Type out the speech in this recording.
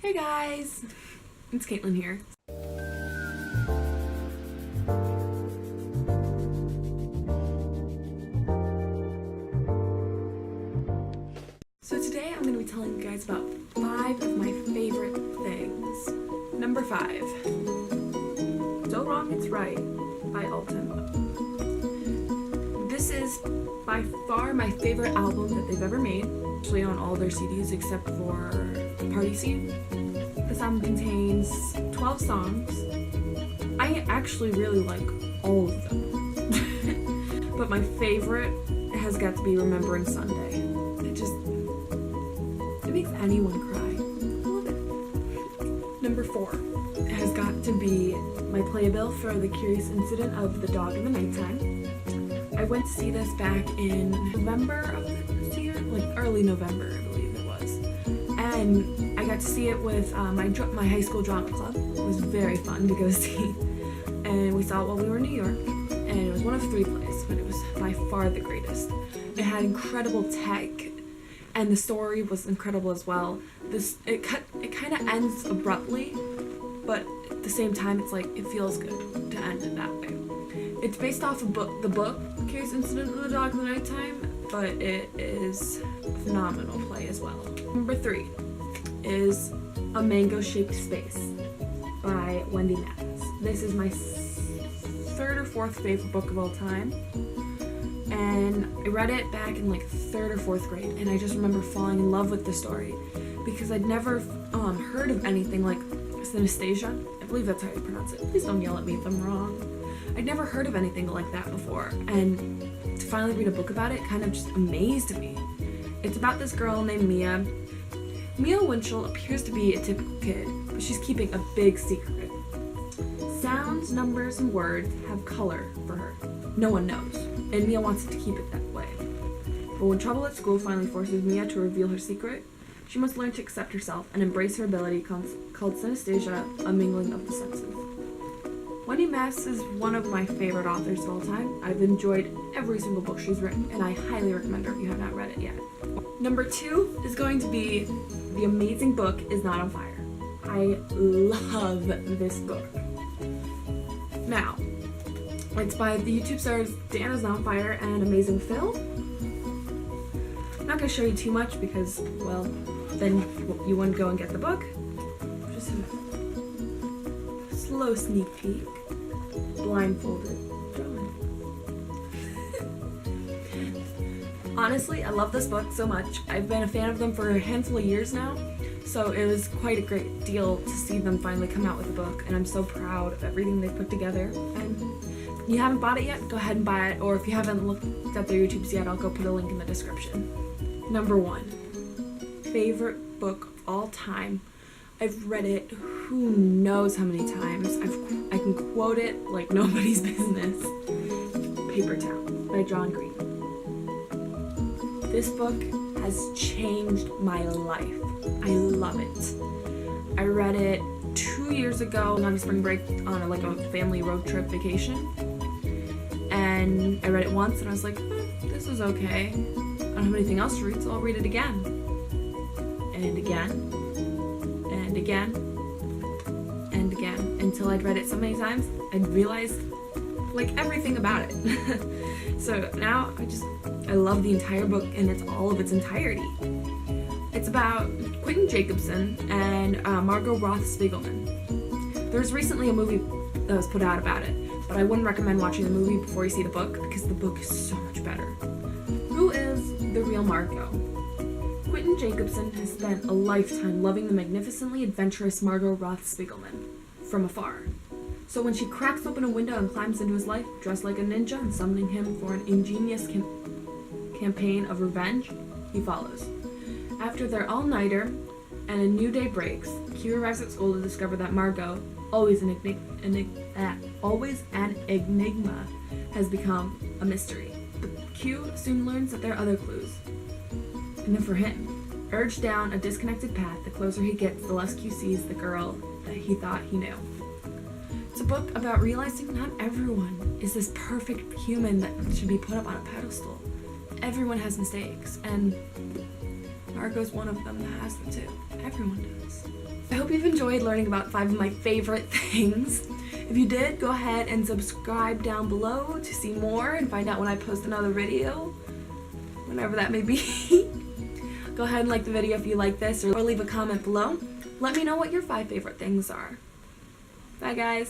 Hey guys! It's Caitlin here. So today I'm going to be telling you guys about 5 of my favorite things. Number 5. So Wrong It's Right by Alton. This is by far my favorite album that they've ever made, actually on all their CDs except for Party Scene. This album contains 12 songs. I actually really like all of them. But my favorite has got to be Remembering Sunday. It makes anyone cry. I love it. Number 4 has got to be my playbill for The Curious Incident of the Dog in the Nighttime. I went to see this back in November of this year, like early November, I believe it was. And I got to see it with my high school drama club. It was very fun to go see. And we saw it while we were in New York. And it was one of 3 plays, but it was by far the greatest. It had incredible tech, and the story was incredible as well. It kind of ends abruptly, but at the same time, it's like it feels good to end it that way. It's based off of the book Curious Incident of the Dog in the Nighttime, but it is a phenomenal play as well. Number 3 is A Mango-Shaped Space by Wendy Mathis. This is my 3rd or 4th favorite book of all time, and I read it back in like 3rd or 4th grade, and I just remember falling in love with the story because I'd never heard of anything like synesthesia. I believe that's how you pronounce it. Please don't yell at me if I'm wrong. I'd never heard of anything like that before, and to finally read a book about it kind of just amazed me. It's about this girl named Mia. Mia Winchell appears to be a typical kid, but she's keeping a big secret. Sounds, numbers, and words have color for her. No one knows, and Mia wants to keep it that way. But when trouble at school finally forces Mia to reveal her secret, she must learn to accept herself and embrace her ability called synesthesia, a mingling of the senses. Wendy Mathis is one of my favorite authors of all time. I've enjoyed every single book she's written, and I highly recommend her if you have not read it yet. Number 2 is going to be the amazing book Is Not on Fire. I love this book. Now, it's by the YouTube stars Dan Is Not on Fire and Amazing Phil. I'm not going to show you too much because, well, then you wouldn't go and get the book. Just a slow sneak peek. Blindfolded. Honestly, I love this book so much. I've been a fan of them for a handful of years now, so it was quite a great deal to see them finally come out with a book, and I'm so proud of everything they've put together. And if you haven't bought it yet, go ahead and buy it, or if you haven't looked at their YouTubes yet, I'll go put a link in the description. Number 1. Favorite book of all time. I've read it who knows how many times. I can quote it like nobody's business. Paper Town by John Green. This book has changed my life. I love it. I read it 2 years ago on spring break on a family road trip vacation. And I read it once and I was like, this is okay. I don't have anything else to read, so I'll read it again. And again. And again. And again. Until I'd read it so many times, I'd realized everything about it. So now I love the entire book in all of its entirety. It's about Quentin Jacobson and Margot Roth Spiegelman. There was recently a movie that was put out about it, but I wouldn't recommend watching the movie before you see the book because the book is so much better. Who is the real Margot? Quentin Jacobson has spent a lifetime loving the magnificently adventurous Margot Roth Spiegelman from afar. So when she cracks open a window and climbs into his life, dressed like a ninja and summoning him for an ingenious campaign of revenge, he follows. After their all-nighter and a new day breaks, Q arrives at school to discover that Margot, always an enigma, has become a mystery. But Q soon learns that there are other clues. And then for him, urged down a disconnected path, the closer he gets, the less Q sees the girl that he thought he knew. It's a book about realizing not everyone is this perfect human that should be put up on a pedestal. Everyone has mistakes, and Margot's one of them that has them too. Everyone does. hope you've enjoyed learning about 5 of my favorite things. If you did, go ahead and subscribe down below to see more and find out when I post another video, whenever that may be. Go ahead and like the video if you like this, or leave a comment below. Let me know what your 5 favorite things are. Bye guys!